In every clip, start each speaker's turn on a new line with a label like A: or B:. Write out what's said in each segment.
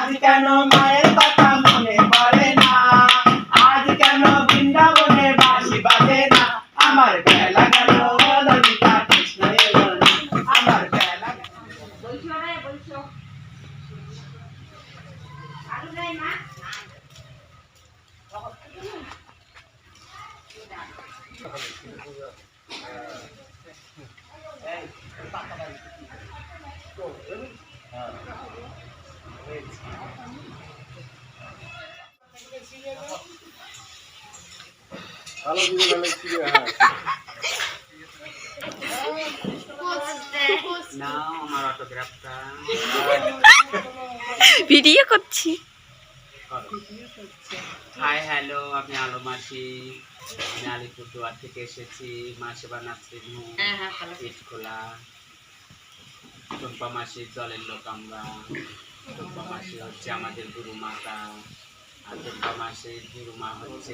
A: আজ কেন মায়ের কথা মনে পড়ে না, আজ কেন বৃন্দাবনে বাঁশি বাজে না, আমার বেলা গেল ললিতা কৃষ্ণ এলো না, আমার বেলা বলছো আলু নাই মা
B: ভিডিও করছি।
C: হাই হ্যালো, আমি আলো মাসি, আমি আলিপুরদুয়ার থেকে এসেছি। মাসে বানাচ্ছি পেট খোলা। টুম্পা মাসির দলের লোক আমরা। টুম্পা মাসি হচ্ছে আমাদের গুরু মাতা, আর টুম্পা মাসির গুরু মা হচ্ছে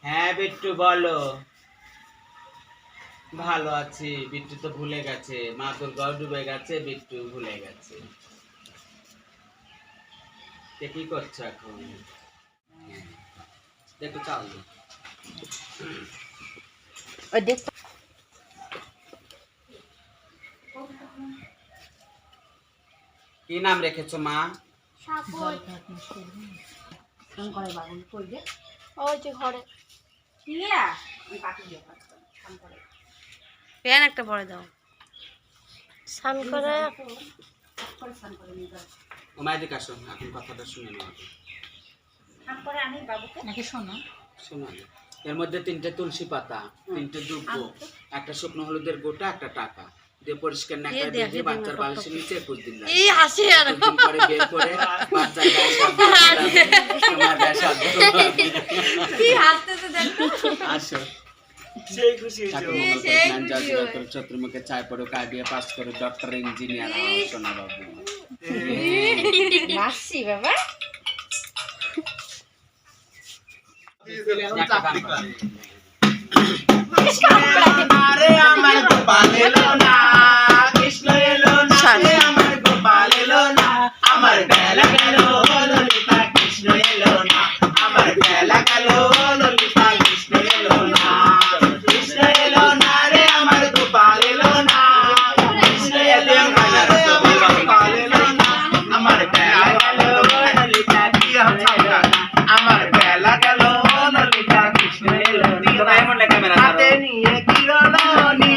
C: হ্যাঁ বিট্টু বলো। ভালো আছি। বিট্টু তো ভুলে গেছে, মা দুর্গাও ডুবে গেছে, বিট্টু ভুলে গেছে। কি করছো এখন? দেখো চাল কি নাম রেখেছো মা?
B: ফ্যান একটা পরে দাও। স্নান করে
C: ওমাইদিকে আসো, এখন কথাটা শুনে নাও। শোনো, এর মধ্যে 3টে তুলসী পাতা, 3টে দুব্ব, একটা শুকনো হলুদের গোটা, একটা টাকা দিয়ে পরিষ্কার না করে দিয়ে বাচ্চার বালিশের নিচে 21 দিন রাখো।
B: এই হাসি আর
C: পরে বের করে বাচ্চার গায়ে তোমার গায়ে সাথে
B: কি হাসতেছে দেখো।
C: আসো
A: সেই খুশি হয়েছে
C: চতুর্মুখে চায় পড়ো, কাবিয়ে পাস করো, ডক্টর ইঞ্জিনিয়ার সোনা বাবু।
B: হাসি বাবা
A: আমার গোপাল এলো না, কৃষ্ণ এলো না রে, আমার গোপাল এলো না, আমার বেলা গেল ললিতা কৃষ্ণ এলো না, আমার বেলা গেল ললিতা কৃষ্ণ এলো না, কৃষ্ণ এলো না রে, আমার গোপাল এলো না, কৃষ্ণ এলো না রে, আমার গোপাল এলো না, আমার বেলা গেল ললিতা কৃষ্ণ এলো না, আমার বেলা গেল ললিতা কৃষ্ণ এলো না, হাতে নিয়ে কিরণী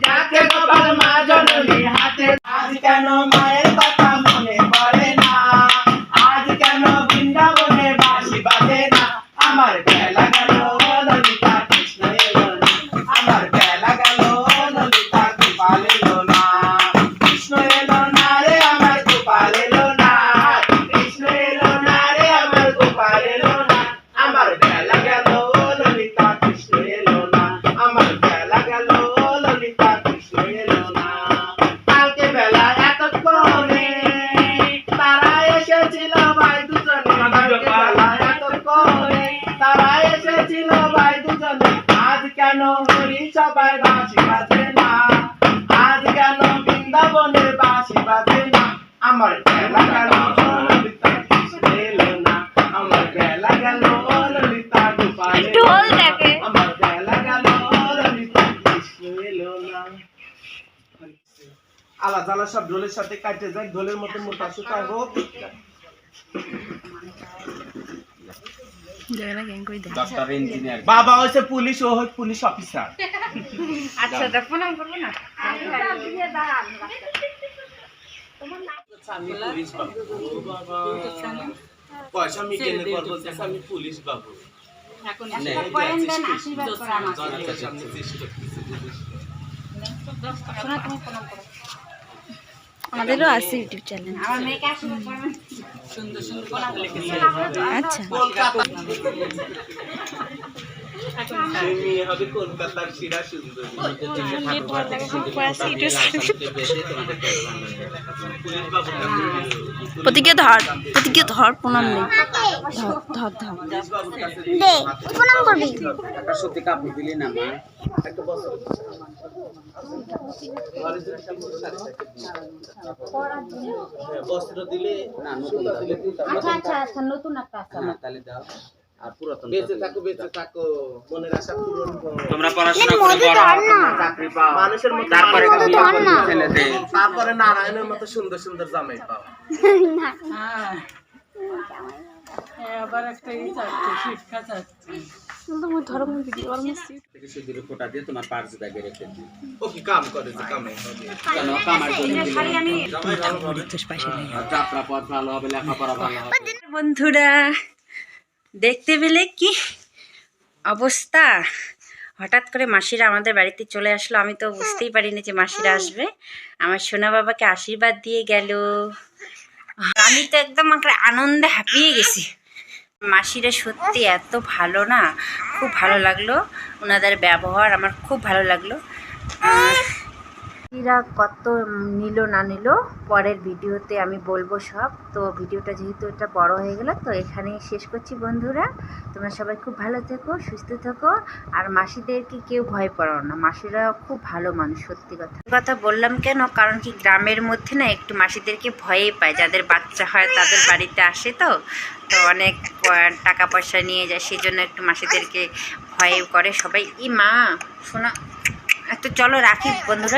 A: যাতে গোপাল মা জননী হাতে। আজ কেন মায়ের কথা মনে পড়ে না, আজ কেন বৃন্দাবনে বাঁশি বাজে না, আমার বেলা গেল ললিতা কৃষ্ণ এলো না, আমার বেলা গেল ললিতা গোপাল এলো না, কৃষ্ণ এলো না রে, আমার গোপাল এলো না, কৃষ্ণ এলো না রে, আমার গোপাল এলো না, আমার বেলা গেল ললিতা কৃষ্ণ এলো না, আমার বেলা গেল ললিতা কৃষ্ণ এলো না। কালকে বেলা এতক্ষণে তারা এসেছিল ভাই দুজনে, কালকে বেলা এতক্ষণে তারা এসেছিল ভাই দুজনে, আজ কেন হরি সবাই বাঁশি বাজে না, আজ কেন বৃন্দাবনে বাঁশি বাজে না, আমার বেলা গেল ললিতা কৃষ্ণ এলো না, আমার বেলা গেল ললিতা গোপাল এলো
B: ঢোল
A: না,
B: দেখে।
A: আমার বেলা গেল ললিতা কৃষ্ণ এলো না। আলাদা আলাদা সব ঢোলের সাথে কাটে যায়, ঢোলের মতো মোটা সুতা হোক।
C: ডক্টর ইঞ্জিনিয়ার
A: বাবা হচ্ছে পুলিশ, ও হচ্ছে পুলিশ অফিসার।
B: আচ্ছা তা প্রণাম করবো না।
A: আমি পুলিশ বাবু, পয়সা মিটেনে করবো, আমি পুলিশ বাবু।
B: আমাদেরও আছে ইউটিউব চ্যানেল। আচ্ছা
A: সেই মেয়ে হবে কলকাতার সেরা সুন্দরী।
B: প্রতীকে ধর প্রণাম নেই ধর প্রণাম করবি।
C: একটা সত্যি কাপড় দিলি না মা,
A: একটা বছর বস্ত্র দিলে
C: না নতুন দিলে
B: আচ্ছা নতুন একটা আছে।
C: হ্যাঁ তাহলে দাও। আর পুরাতন
A: বেঁচে থাকো মনের আশা পূরণ করো।
C: তোমরা পড়াশোনা করে বড় হও, তোমরা চাকরি পাও,
A: মানুষের মতো
C: তারপরে
A: মানুষের
C: বিয়ে
A: মতো
C: করবে ছেলেদের।
A: তারপরে নারায়ণের মতো সুন্দর সুন্দর জামাই পাও।
C: থেকে সিঁদুরে ফোঁটা দিয়ে তোমার পার্স ব্যাগে রেখে দিই।
A: ও কি কাম করে যে কামে হবে।
C: কেন কামার জন্য দিলে?
A: জামাই ভালো হবে।
C: আর যাত্রা পথ ভালো হবে, লেখাপড়া ভালো হবে।
B: বন্ধুরা দেখতে পেলে কি অবস্থা, হঠাৎ করে মাসিরা আমাদের বাড়িতে চলে আসলো। আমি তো বুঝতেই পারিনি যে মাসিরা আসবে। আমার সোনা বাবাকে আশীর্বাদ দিয়ে গেল। আমি তো একদম আনন্দে হাঁপিয়ে গেছি। মাসিরা সত্যি এত ভালো না, খুব ভালো লাগলো ওনাদের ব্যবহার, আমার খুব ভালো লাগলো। এরা কত নিল না নিল পরের ভিডিওতে আমি বলবো সব। তো ভিডিওটা যেহেতু এটা বড় হয়ে গেল, তো এখানেই শেষ করছি বন্ধুরা। তোমরা সবাই খুব ভালো থেকো, সুস্থ থেকো। আর মাসিদেরকে কেউ ভয় পাও না, মাসিরা খুব ভালো মানুষ। সত্যি কথা বললাম কেন, কারণ কি গ্রামের মধ্যে না একটু মাসিদেরকে ভয়ে পায়। যাদের বাচ্চা হয় তাদের বাড়িতে আসে, তো অনেক টাকা পয়সা নিয়ে যায়, সেই জন্য একটু মাসিদেরকে ভয় করে সবাই। ই মা শোনা, তো চলো রাখি বন্ধুরা।